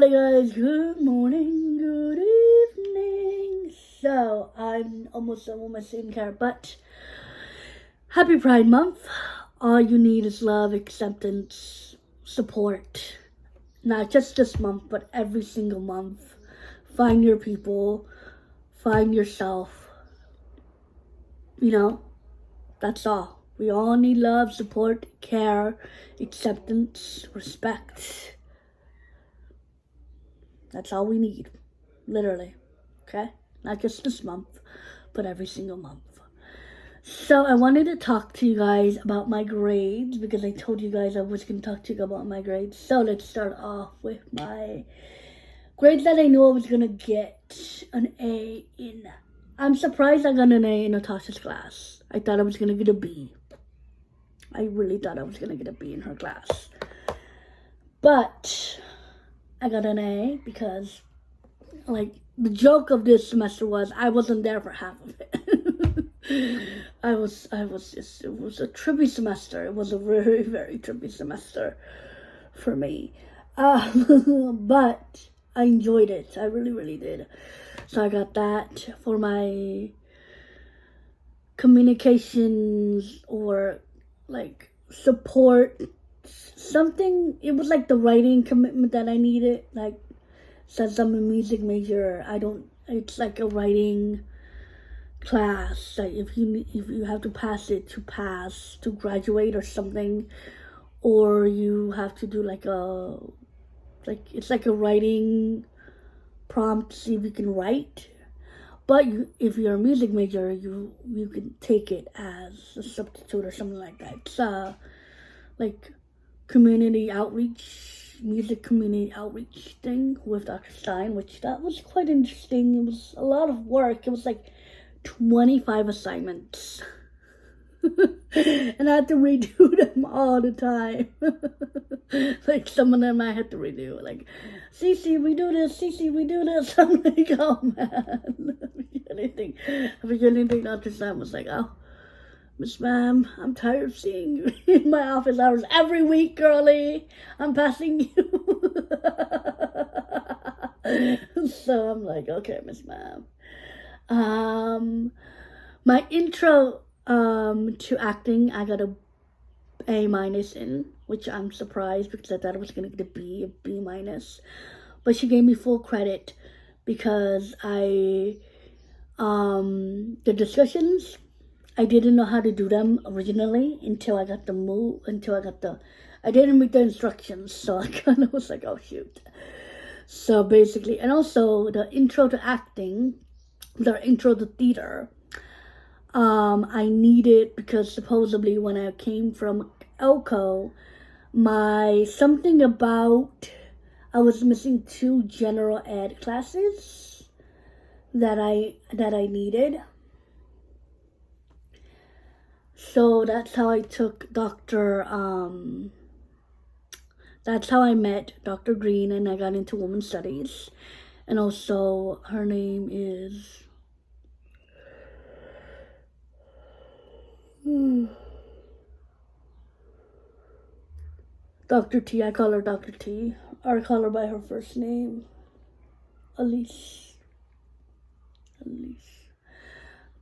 Alright guys, good morning, good evening. So, I'm almost done with my skincare, but happy Pride Month. All you need is love, acceptance, support. Not just this month, but every single month. Find your people, find yourself. That's all. We all need love, support, care, acceptance, respect. That's all we need, literally, okay? Not just this month, but every single month. So I wanted to talk to you guys about my grades because I told you guys I was going to talk to you about my grades. So let's start off with my grades that I knew I was going to get an A in. I'm surprised I got an A in Natasha's class. I thought I was going to get a B. I really thought I was going to get a B in her class. But I got an A because, the joke of this semester was I wasn't there for half of it. it was a trippy semester. It was a very, very trippy semester for me. But I enjoyed it. I really, really did. So I got that for my communications or, support. Something, it was the writing commitment that I needed. Since I'm a music major, it's like a writing class. If you have to pass it to graduate or something, or you have to do it's like a writing prompt to see if you can write. But if you're a music major, you can take it as a substitute or something like that. It's community outreach, music community outreach thing with Dr. Stein, which that was quite interesting. It was a lot of work. It was 25 assignments. And I had to redo them all the time. Some of them I had to redo. Cece, we do this. Cece, we do this. I'm like, oh man. I forget anything. Dr. Stein was like, oh, Miss Ma'am, I'm tired of seeing you in my office hours every week, girlie. I'm passing you. So I'm like, okay, Miss Ma'am. My intro to acting, I got a A- in, which I'm surprised because I thought I was gonna get a B-. But she gave me full credit because the discussions, I didn't know how to do them originally until I got I didn't read the instructions, so I kind of was like, oh shoot. So basically, and also the intro to acting, the intro to theater, I needed because supposedly when I came from Elko, I was missing 2 general ed classes that I needed. So that's how I took that's how I met Dr. Green, and I got into women's studies. And also her name is Dr. T. I call her Dr. T. Or I call her by her first name, Elise.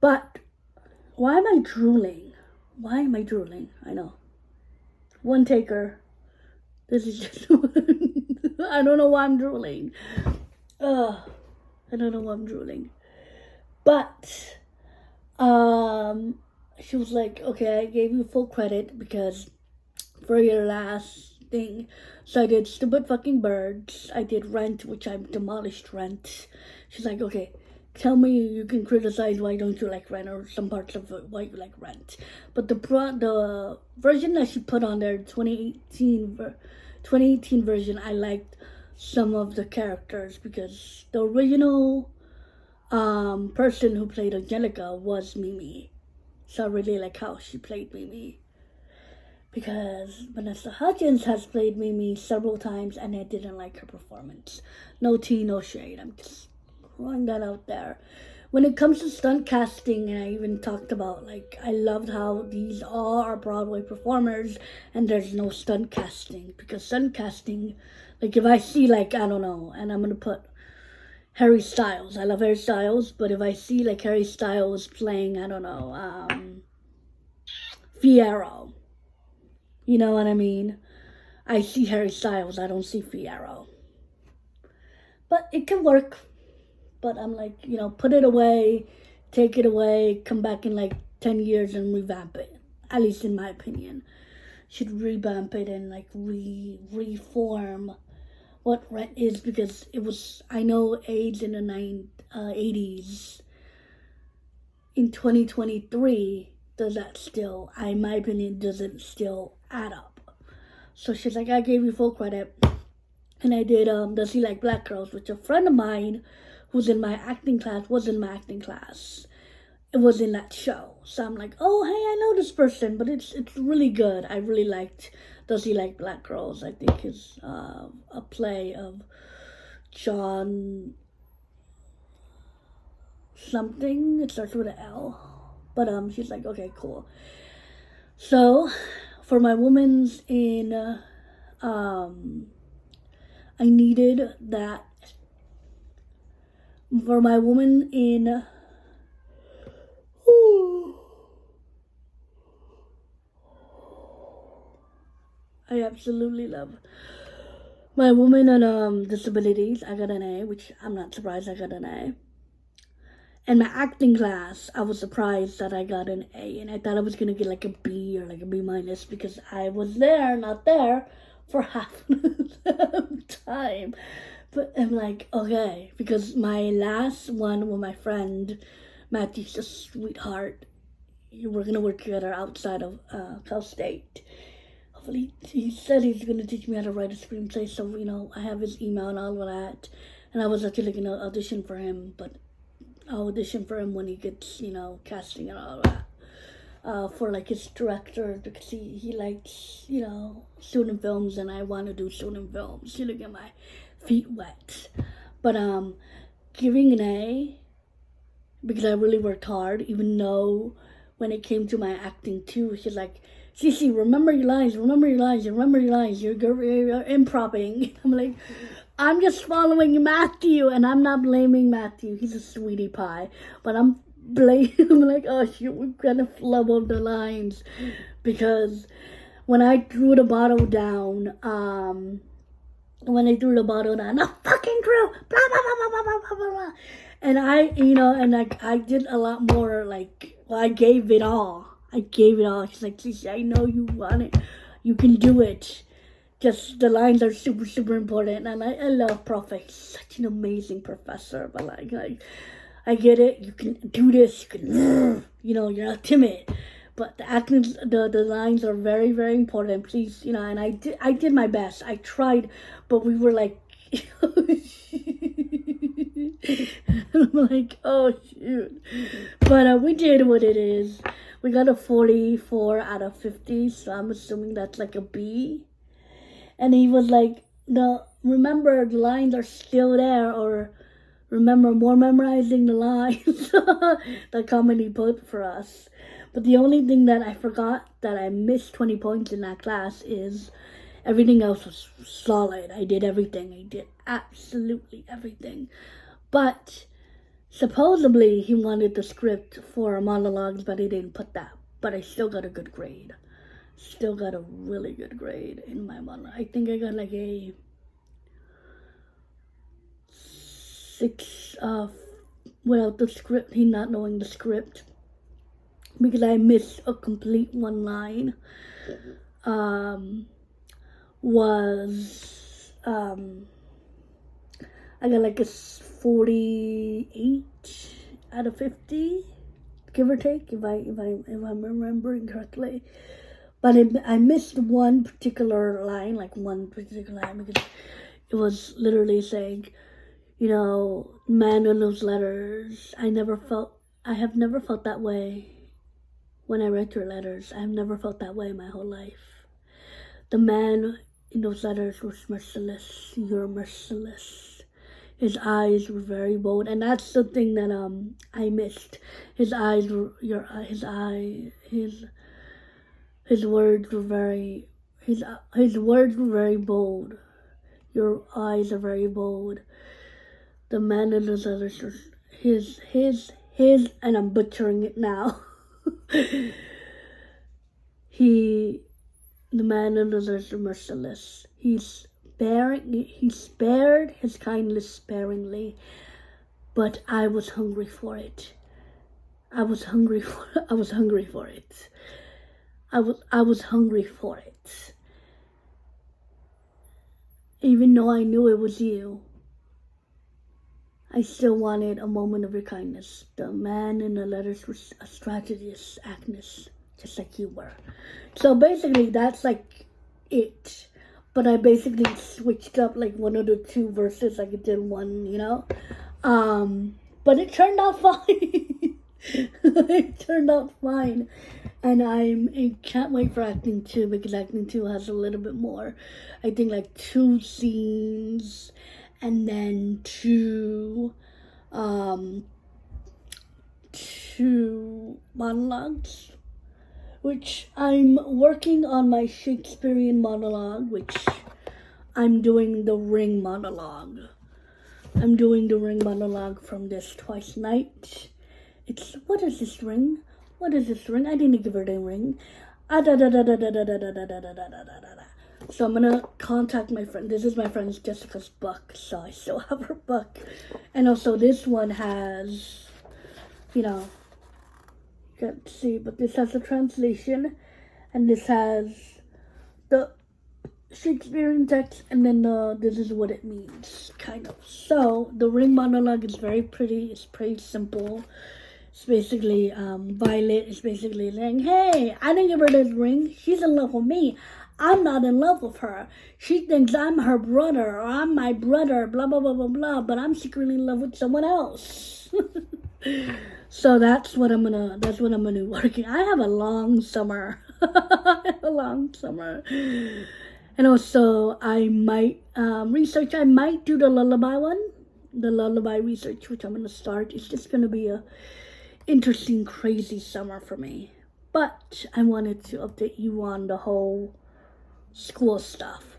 But why am I drooling? I know. One taker. This is just I don't know why I'm drooling. I don't know why I'm drooling. But she was like, okay, I gave you full credit because for your last thing. So I did Stupid Fucking Birds. I did Rent, which I demolished Rent. She's like, okay, tell me you can criticize why don't you like Rent or some parts of it, why you like Rent. But the version that she put on there, 2018 version, I liked some of the characters because the original person who played Angelica was Mimi. So I really like how she played Mimi. Because Vanessa Hudgens has played Mimi several times and I didn't like her performance. No tea, no shade. I'm just throwing that out there. When it comes to stunt casting, and I even talked about, I loved how these all are Broadway performers and there's no stunt casting. Because stunt casting, Like if I see like, I don't know, and I'm gonna put Harry Styles. I love Harry Styles, but if I see like Harry Styles playing, I don't know, Fiyero. You know what I mean? I see Harry Styles, I don't see Fiyero. But it can work. But I'm like, put it away, take it away, come back in like 10 years and revamp it. At least in my opinion. Should revamp it and like reform what Rent is, because it was, I know AIDS in the 80s. In 2023, does that still, in my opinion, doesn't still add up. So she's like, I gave you full credit. And I did Does He Like Black Girls, which a friend of mine who's in my acting class was in my acting class. It was in that show. So I'm like, oh, hey, I know this person, but it's really good. I really liked Does He Like Black Girls. I think is a play of John something. It starts with an L. But she's like, okay, cool. So for my women's in I needed that. For my woman in I absolutely love my woman on disabilities. I got an A, which I'm not surprised I got an A. In my acting class, I was surprised that I got an A, and I thought I was gonna get like a B or like a B minus because I was there, not there, for half the time. But I'm like, okay, because my last one with my friend, Matthew's a sweetheart. We're gonna work together outside of Cal State. Hopefully, he said he's gonna teach me how to write a screenplay. So I have his email and all of that. And I was actually gonna audition for him, but I'll audition for him when he gets casting and all of that. For like his director, because he likes student films, and I want to do student films to get my feet wet. But giving an A, because I really worked hard, even though when it came to my acting too, she's like, Cece, remember your lines, you're improving. I'm like, I'm just following Matthew, and I'm not blaming Matthew, he's a sweetie pie, but I'm like, oh shoot, we're gonna flub up the lines, because when I threw the bottle down, no fucking true, blah, blah, blah, blah, blah, blah, blah, blah. And I did a lot more, I gave it all. She's like, Cece, I know you want it. You can do it. Just the lines are super, super important. And I love Prof. He's such an amazing professor. But I get it. You can do this. You can, you're not timid. But the acting, the lines are very, very important. Please, and I did my best. I tried, but we were like, I'm like, oh shoot. But we did what it is. We got a 44 out of 50, so I'm assuming that's like a B. And he was like, remember the lines are still there, or remember more memorizing the lines. The comedy put for us. But the only thing that I forgot that I missed 20 points in that class is everything else was solid. I did everything. I did absolutely everything. But supposedly he wanted the script for monologues, but he didn't put that. But I still got a good grade. Still got a really good grade in my monologue. I think I got like a 6 without the script, he not knowing the script. Because I missed a complete one line. I got like a 48 out of 50, give or take, if I'm remembering correctly. But I missed one particular line, because it was literally saying, man in those letters. I have never felt that way when I read your letters. I have never felt that way my whole life. The man in those letters was merciless. You're merciless. His eyes were very bold, and that's the thing that I missed. His eyes were his words were very bold. Your eyes are very bold. The man in the leather his, and I'm butchering it now. The man in the leather merciless. He spared his kindness sparingly, but I was hungry for it. I was hungry for it. I was hungry for it. Even though I knew it was you, I still wanted a moment of your kindness. The man in the letters was a strategist, Agnes, just like you were. So basically, that's like it. But I basically switched up like one of the two verses, like it did one, you know. But it turned out fine. It turned out fine. And I can't wait for Acting 2, because Acting 2 has a little bit more. I think like 2 scenes and then two monologues, which I'm working on my Shakespearean monologue, which I'm doing the Ring monologue. I'm doing the Ring monologue from this Twice Night. What is this ring? What is this ring? I didn't give her the ring. So I'm gonna contact my friend. This is my friend Jessica's book, so I still have her book. And also this one has, you know, you can't see, but this has a translation, and this has the Shakespearean text, and then this is what it means, kind of. So the Ring monologue is very pretty. It's pretty simple. It's basically Violet is basically saying, hey, I didn't give her this ring. She's in love with me. I'm not in love with her. She thinks I'm her brother, or I'm my brother, blah, blah, blah, blah, blah, but I'm secretly in love with someone else. So that's what I'm gonna be working. I have a long summer. And also, I might research. I might do the lullaby one, the lullaby research, which I'm gonna start. It's just gonna be a interesting, crazy summer for me. But I wanted to update you on the whole school stuff.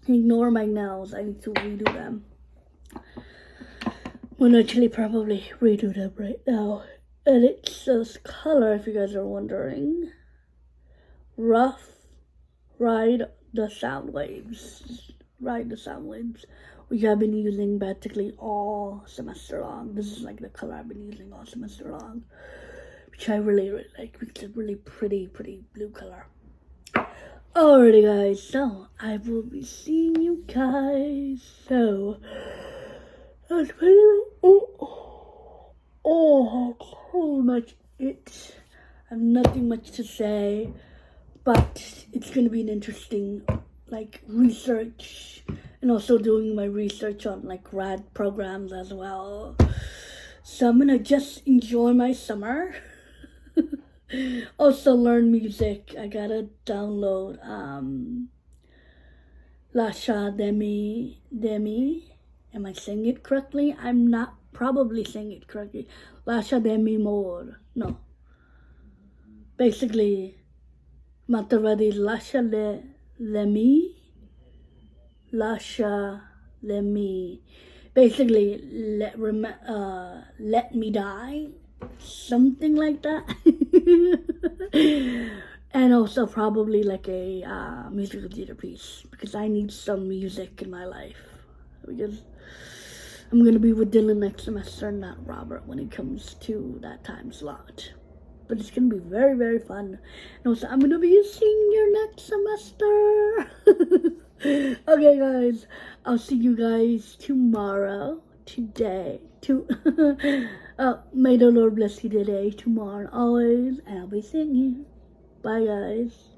Ignore my nails. I need to redo them. I'm actually probably redo them right now. And it's this color, if you guys are wondering. Rough Ride the Sound Waves. Which I've been using practically all semester long. This is like the color I've been using all semester long, which I really, really like. It's a really pretty blue color. Alrighty, guys, so I will be seeing you guys. So that's pretty much it. I have nothing much to say, but it's gonna be an interesting research, and also doing my research on grad programs as well. So I'm gonna just enjoy my summer. Also learn music. I gotta download Lasha Demi. Am I saying it correctly? I'm not probably saying it correctly. Lasha Demi More. No. Basically, Matavadi Lasha Lemi. Basically, let me die. Something like that. And also probably a musical theater piece, because I need some music in my life, because I'm gonna be with Dylan next semester, not Robert, when it comes to that time slot. But it's gonna be very, very fun. And also, I'm gonna be a senior next semester. Okay, guys, I'll see you guys tomorrow. May the Lord bless you today, tomorrow, and always, and I'll be seeing you. Bye, guys.